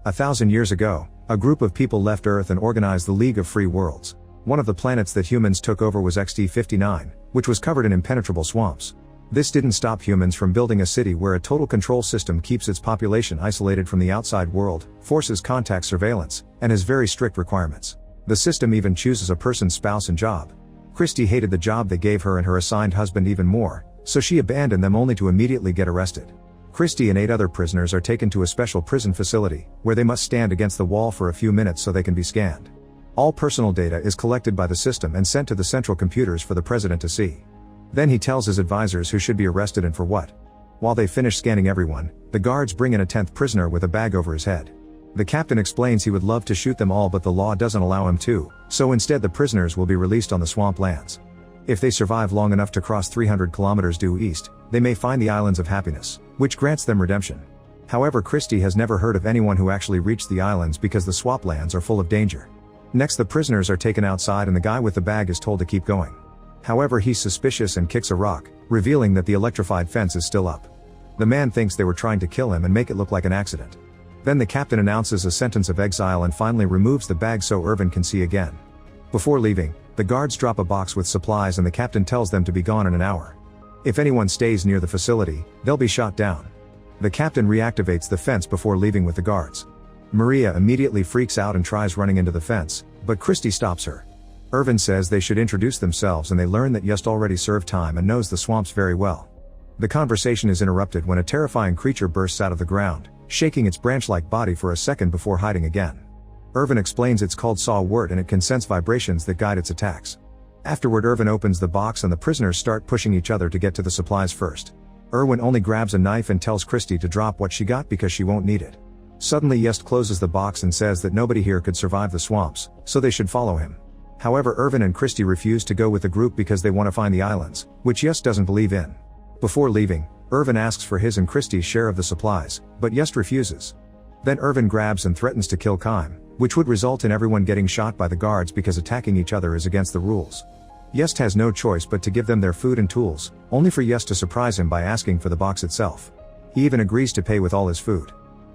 1,000 years ago, a group of people left Earth and organized the League of Free Worlds. One of the planets that humans took over was XD-59, which was covered in impenetrable swamps. This didn't stop humans from building a city where a total control system keeps its population isolated from the outside world, forces contact surveillance, and has very strict requirements. The system even chooses a person's spouse and job. Christy hated the job they gave her and her assigned husband even more, so she abandoned them only to immediately get arrested. Christy and 8 other prisoners are taken to a special prison facility, where they must stand against the wall for a few minutes so they can be scanned. All personal data is collected by the system and sent to the central computers for the president to see. Then he tells his advisors who should be arrested and for what. While they finish scanning everyone, the guards bring in a 10th prisoner with a bag over his head. The captain explains he would love to shoot them all, but the law doesn't allow him to, so instead the prisoners will be released on the swamp lands. If they survive long enough to cross 300 kilometers due east, they may find the Islands of Happiness, which grants them redemption. However, Christy has never heard of anyone who actually reached the islands because the swamp lands are full of danger. Next, the prisoners are taken outside and the guy with the bag is told to keep going. However, he's suspicious and kicks a rock, revealing that the electrified fence is still up. The man thinks they were trying to kill him and make it look like an accident. Then the captain announces a sentence of exile and finally removes the bag so Irvin can see again. Before leaving, the guards drop a box with supplies and the captain tells them to be gone in an hour. If anyone stays near the facility, they'll be shot down. The captain reactivates the fence before leaving with the guards. Maria immediately freaks out and tries running into the fence, but Christy stops her. Irvin says they should introduce themselves and they learn that Just already served time and knows the swamps very well. The conversation is interrupted when a terrifying creature bursts out of the ground, shaking its branch-like body for a second before hiding again. Irvin explains it's called saw-wort and it can sense vibrations that guide its attacks. Afterward, Irvin opens the box and the prisoners start pushing each other to get to the supplies first. Irwin only grabs a knife and tells Christy to drop what she got because she won't need it. Suddenly Just closes the box and says that nobody here could survive the swamps, so they should follow him. However, Irvin and Christy refuse to go with the group because they want to find the islands, which Just doesn't believe in. Before leaving, Irvin asks for his and Christy's share of the supplies, but Just refuses. Then Irvin grabs and threatens to kill Kime, which would result in everyone getting shot by the guards because attacking each other is against the rules. Just has no choice but to give them their food and tools, only for Just to surprise him by asking for the box itself. He even agrees to pay with all his food.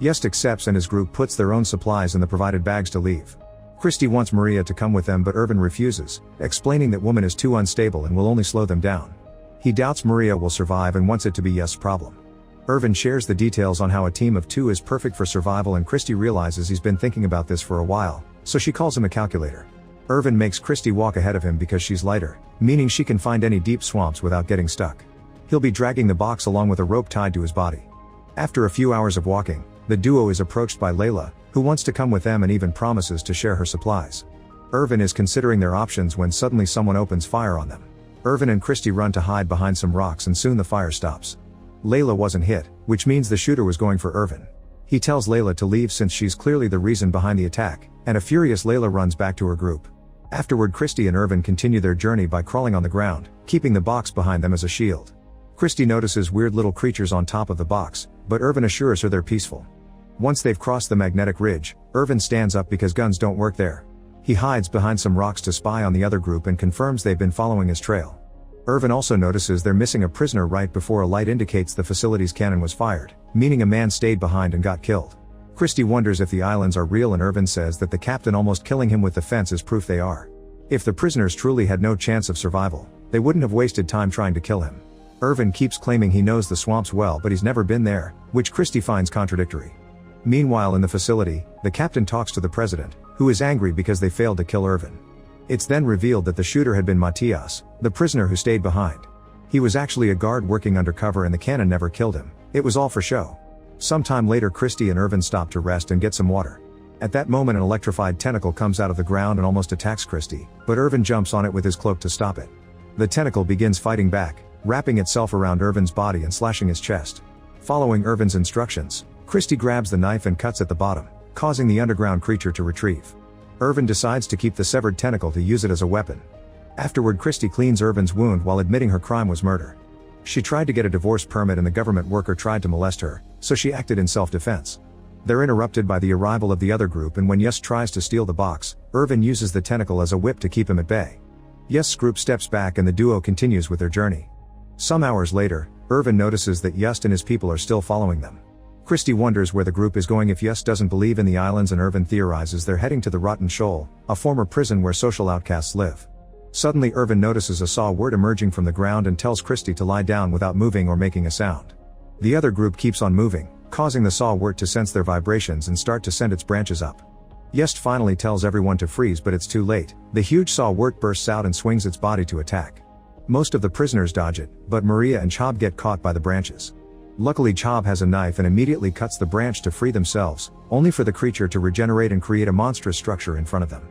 Just accepts and his group puts their own supplies in the provided bags to leave. Christy wants Maria to come with them but Irvin refuses, explaining that woman is too unstable and will only slow them down. He doubts Maria will survive and wants it to be Just's problem. Irvin shares the details on how a team of 2 is perfect for survival and Christy realizes he's been thinking about this for a while, so she calls him a calculator. Irvin makes Christy walk ahead of him because she's lighter, meaning she can find any deep swamps without getting stuck. He'll be dragging the box along with a rope tied to his body. After a few hours of walking, the duo is approached by Layla, who wants to come with them and even promises to share her supplies. Irvin is considering their options when suddenly someone opens fire on them. Irvin and Christy run to hide behind some rocks and soon the fire stops. Layla wasn't hit, which means the shooter was going for Irvin. He tells Layla to leave since she's clearly the reason behind the attack, and a furious Layla runs back to her group. Afterward, Christy and Irvin continue their journey by crawling on the ground, keeping the box behind them as a shield. Christy notices weird little creatures on top of the box, but Irvin assures her they're peaceful. Once they've crossed the magnetic ridge, Irvin stands up because guns don't work there. He hides behind some rocks to spy on the other group and confirms they've been following his trail. Irvin also notices they're missing a prisoner right before a light indicates the facility's cannon was fired, meaning a man stayed behind and got killed. Christy wonders if the islands are real and Irvin says that the captain almost killing him with the fence is proof they are. If the prisoners truly had no chance of survival, they wouldn't have wasted time trying to kill him. Irvin keeps claiming he knows the swamps well but he's never been there, which Christy finds contradictory. Meanwhile in the facility, the captain talks to the president, who is angry because they failed to kill Irvin. It's then revealed that the shooter had been Matias, the prisoner who stayed behind. He was actually a guard working undercover and the cannon never killed him, it was all for show. Sometime later Christy and Irvin stop to rest and get some water. At that moment an electrified tentacle comes out of the ground and almost attacks Christy, but Irvin jumps on it with his cloak to stop it. The tentacle begins fighting back, wrapping itself around Irvin's body and slashing his chest. Following Irvin's instructions, Christy grabs the knife and cuts at the bottom, causing the underground creature to retrieve. Irvin decides to keep the severed tentacle to use it as a weapon. Afterward, Christy cleans Irvin's wound while admitting her crime was murder. She tried to get a divorce permit and the government worker tried to molest her, so she acted in self-defense. They're interrupted by the arrival of the other group and when Just tries to steal the box, Irvin uses the tentacle as a whip to keep him at bay. Just's group steps back and the duo continues with their journey. Some hours later, Irvin notices that Just and his people are still following them. Christy wonders where the group is going if Yes doesn't believe in the islands, and Irvin theorizes they're heading to the Rotten Shoal, a former prison where social outcasts live. Suddenly Irvin notices a saw word emerging from the ground and tells Christy to lie down without moving or making a sound. The other group keeps on moving, causing the sawwort to sense their vibrations and start to send its branches up. Yest finally tells everyone to freeze, but it's too late. The huge sawwort bursts out and swings its body to attack. Most of the prisoners dodge it, but Maria and Chob get caught by the branches. Luckily Chob has a knife and immediately cuts the branch to free themselves, only for the creature to regenerate and create a monstrous structure in front of them.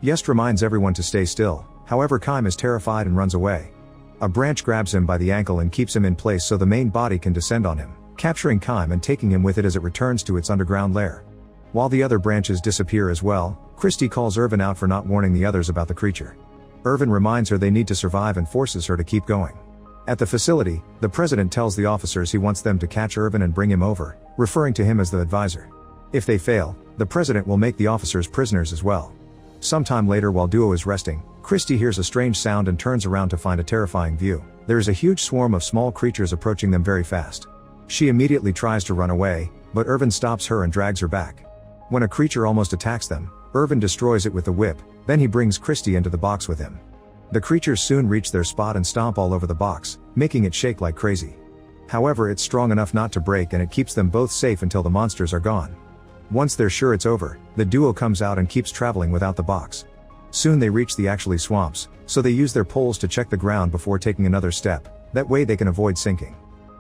Yest reminds everyone to stay still, however Kime is terrified and runs away. A branch grabs him by the ankle and keeps him in place so the main body can descend on him, capturing Kime and taking him with it as it returns to its underground lair. While the other branches disappear as well, Christy calls Irvin out for not warning the others about the creature. Irvin reminds her they need to survive and forces her to keep going. At the facility, the president tells the officers he wants them to catch Irvin and bring him over, referring to him as the advisor. If they fail, the president will make the officers prisoners as well. Sometime later, while Duo is resting, Christy hears a strange sound and turns around to find a terrifying view. There is a huge swarm of small creatures approaching them very fast. She immediately tries to run away, but Irvin stops her and drags her back. When a creature almost attacks them, Irvin destroys it with the whip, then he brings Christy into the box with him. The creatures soon reach their spot and stomp all over the box, making it shake like crazy. However, it's strong enough not to break and it keeps them both safe until the monsters are gone. Once they're sure it's over, the duo comes out and keeps traveling without the box. Soon they reach the actually swamps, so they use their poles to check the ground before taking another step, that way they can avoid sinking.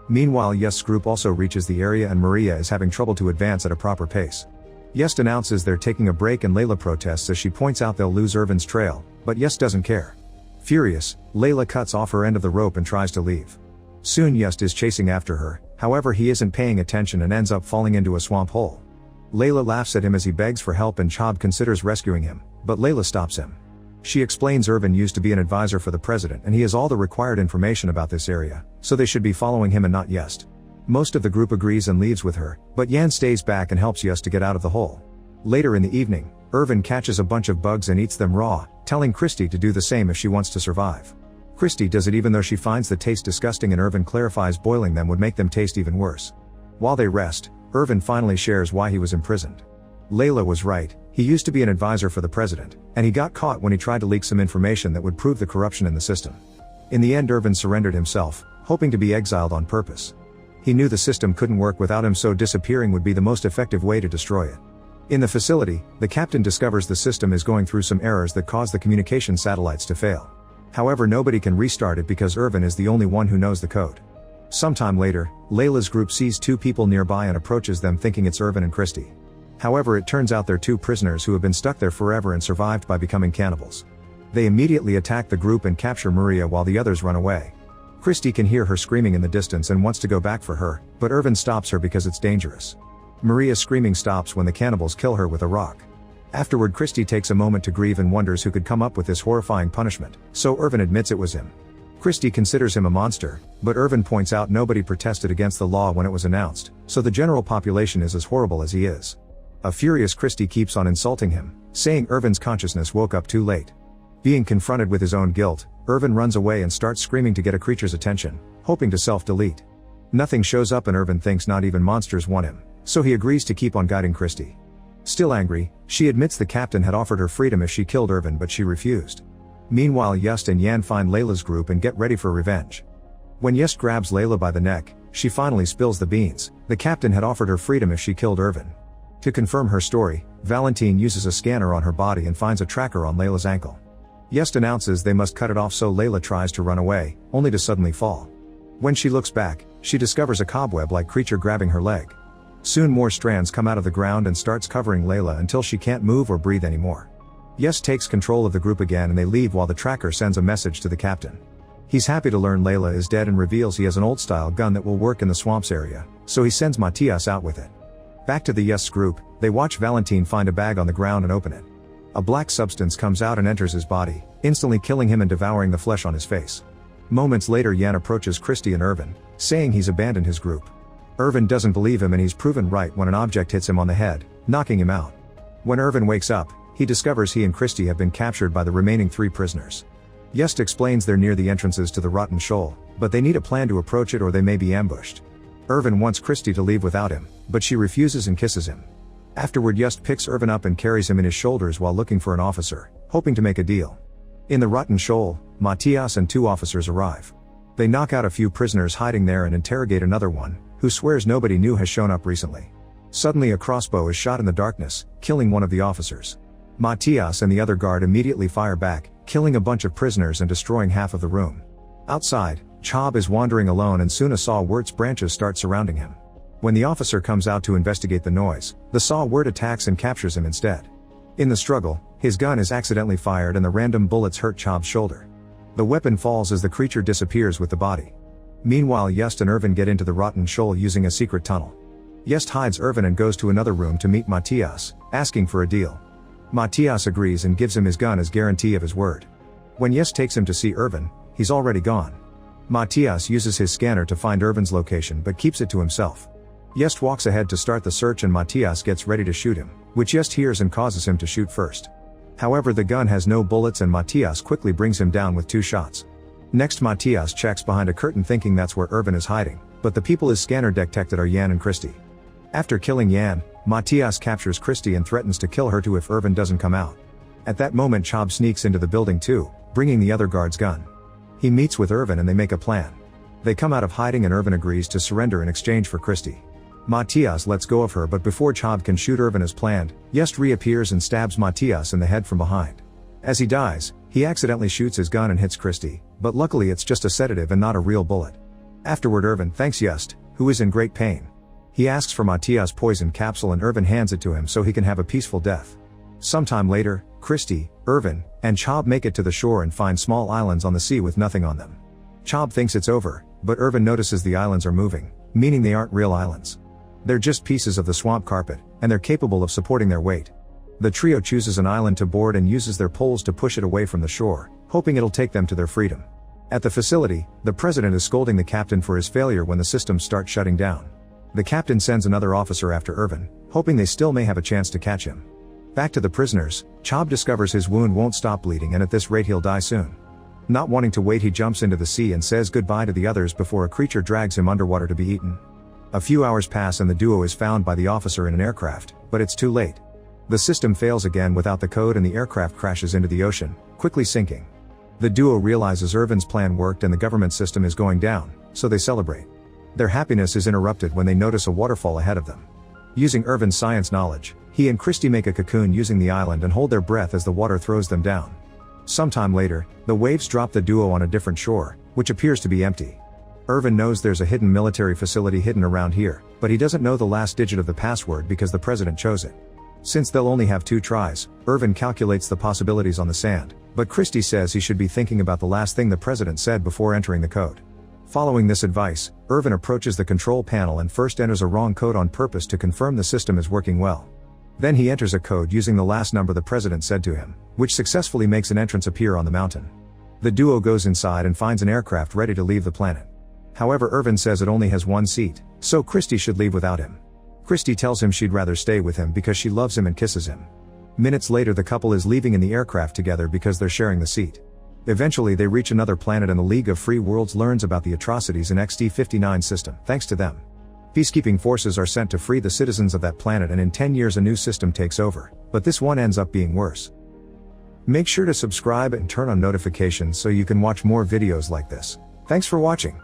Meanwhile, Yest's group also reaches the area and Maria is having trouble to advance at a proper pace. Yest announces they're taking a break and Layla protests as she points out they'll lose Irvin's trail, but Yest doesn't care. Furious, Layla cuts off her end of the rope and tries to leave. Soon Yest is chasing after her, however he isn't paying attention and ends up falling into a swamp hole. Layla laughs at him as he begs for help and Chob considers rescuing him, but Layla stops him. She explains Irvin used to be an advisor for the president and he has all the required information about this area, so they should be following him and not Yest. Most of the group agrees and leaves with her, but Yan stays back and helps Yest to get out of the hole. Later in the evening, Irvin catches a bunch of bugs and eats them raw, telling Christy to do the same if she wants to survive. Christy does it even though she finds the taste disgusting and Irvin clarifies boiling them would make them taste even worse. While they rest, Irvin finally shares why he was imprisoned. Layla was right, he used to be an advisor for the president, and he got caught when he tried to leak some information that would prove the corruption in the system. In the end, Irvin surrendered himself, hoping to be exiled on purpose. He knew the system couldn't work without him, so disappearing would be the most effective way to destroy it. In the facility, the captain discovers the system is going through some errors that cause the communication satellites to fail. However, nobody can restart it because Irvin is the only one who knows the code. Sometime later, Layla's group sees two people nearby and approaches them thinking it's Irvin and Christy. However, it turns out they're two prisoners who have been stuck there forever and survived by becoming cannibals. They immediately attack the group and capture Maria while the others run away. Christy can hear her screaming in the distance and wants to go back for her, but Irvin stops her because it's dangerous. Maria's screaming stops when the cannibals kill her with a rock. Afterward, Christy takes a moment to grieve and wonders who could come up with this horrifying punishment, so Irvin admits it was him. Christy considers him a monster, but Irvin points out nobody protested against the law when it was announced, so the general population is as horrible as he is. A furious Christy keeps on insulting him, saying Irvin's consciousness woke up too late. Being confronted with his own guilt, Irvin runs away and starts screaming to get a creature's attention, hoping to self-delete. Nothing shows up and Irvin thinks not even monsters want him, so he agrees to keep on guiding Christy. Still angry, she admits the captain had offered her freedom if she killed Irvin, but she refused. Meanwhile, Yest and Yan find Layla's group and get ready for revenge. When Yest grabs Layla by the neck, she finally spills the beans. The captain had offered her freedom if she killed Irvin. To confirm her story, Valentine uses a scanner on her body and finds a tracker on Layla's ankle. Yest announces they must cut it off, so Layla tries to run away, only to suddenly fall. When she looks back, she discovers a cobweb-like creature grabbing her leg. Soon more strands come out of the ground and starts covering Layla until she can't move or breathe anymore. Yest takes control of the group again and they leave while the tracker sends a message to the captain. He's happy to learn Layla is dead and reveals he has an old-style gun that will work in the swamps area, so he sends Matias out with it. Back to the Yest's group, they watch Valentine find a bag on the ground and open it. A black substance comes out and enters his body, instantly killing him and devouring the flesh on his face. Moments later, Yan approaches Christy and Irvin, saying he's abandoned his group. Irvin doesn't believe him and he's proven right when an object hits him on the head, knocking him out. When Irvin wakes up, he discovers he and Christy have been captured by the remaining 3 prisoners. Yest explains they're near the entrances to the Rotten Shoal, but they need a plan to approach it or they may be ambushed. Irvin wants Christie to leave without him, but she refuses and kisses him. Afterward, Just picks Irvin up and carries him in his shoulders while looking for an officer, hoping to make a deal. In the rotten shoal, Matthias and 2 officers arrive. They knock out a few prisoners hiding there and interrogate another one, who swears nobody new has shown up recently. Suddenly a crossbow is shot in the darkness, killing one of the officers. Matthias and the other guard immediately fire back, killing a bunch of prisoners and destroying half of the room. Outside, Chob is wandering alone and soon a saw-wurt's branches start surrounding him. When the officer comes out to investigate the noise, the saw-wurt attacks and captures him instead. In the struggle, his gun is accidentally fired and the random bullets hurt Chob's shoulder. The weapon falls as the creature disappears with the body. Meanwhile, Just and Irvin get into the rotten shoal using a secret tunnel. Just hides Irvin and goes to another room to meet Matthias, asking for a deal. Matthias agrees and gives him his gun as guarantee of his word. When Just takes him to see Irvin, he's already gone. Matthias uses his scanner to find Irvin's location but keeps it to himself. Just walks ahead to start the search and Matthias gets ready to shoot him, which Just hears and causes him to shoot first. However, the gun has no bullets and Matthias quickly brings him down with 2 shots. Next, Matthias checks behind a curtain thinking that's where Irvin is hiding, but the people his scanner detected are Jan and Christie. After killing Jan, Matthias captures Christie and threatens to kill her too if Irvin doesn't come out. At that moment, Chob sneaks into the building too, bringing the other guard's gun. He meets with Irvin and they make a plan. They come out of hiding and Irvin agrees to surrender in exchange for Christie. Matthias lets go of her, but before Chob can shoot Irvin as planned, Just reappears and stabs Matthias in the head from behind. As he dies, he accidentally shoots his gun and hits Christie, but luckily it's just a sedative and not a real bullet. Afterward, Irvin thanks Just, who is in great pain. He asks for Matthias' poison capsule and Irvin hands it to him so he can have a peaceful death. Sometime later, Christie, Irvin, and Chob make it to the shore and find small islands on the sea with nothing on them. Chob thinks it's over, but Irvin notices the islands are moving, meaning they aren't real islands. They're just pieces of the swamp carpet, and they're capable of supporting their weight. The trio chooses an island to board and uses their poles to push it away from the shore, hoping it'll take them to their freedom. At the facility, the president is scolding the captain for his failure when the systems start shutting down. The captain sends another officer after Irvin, hoping they still may have a chance to catch him. Back to the prisoners, Chob discovers his wound won't stop bleeding and at this rate he'll die soon. Not wanting to wait, he jumps into the sea and says goodbye to the others before a creature drags him underwater to be eaten. A few hours pass and the duo is found by the officer in an aircraft, but it's too late. The system fails again without the code and the aircraft crashes into the ocean, quickly sinking. The duo realizes Irvin's plan worked and the government system is going down, so they celebrate. Their happiness is interrupted when they notice a waterfall ahead of them. Using Irvin's science knowledge, he and Christie make a cocoon using the island and hold their breath as the water throws them down. Sometime later, the waves drop the duo on a different shore, which appears to be empty. Irvin knows there's a hidden military facility hidden around here, but he doesn't know the last digit of the password because the president chose it. Since they'll only have 2 tries, Irvin calculates the possibilities on the sand, but Christie says he should be thinking about the last thing the president said before entering the code. Following this advice, Irvin approaches the control panel and first enters a wrong code on purpose to confirm the system is working well. Then he enters a code using the last number the president said to him, which successfully makes an entrance appear on the mountain. The duo goes inside and finds an aircraft ready to leave the planet. However, Irvin says it only has 1 seat, so Christie should leave without him. Christie tells him she'd rather stay with him because she loves him and kisses him. Minutes later, the couple is leaving in the aircraft together because they're sharing the seat. Eventually they reach another planet and the League of Free Worlds learns about the atrocities in XD-59 system. Thanks to them, peacekeeping forces are sent to free the citizens of that planet, and in 10 years a new system takes over, but this one ends up being worse. Make sure to subscribe and turn on notifications so you can watch more videos like this. Thanks for watching.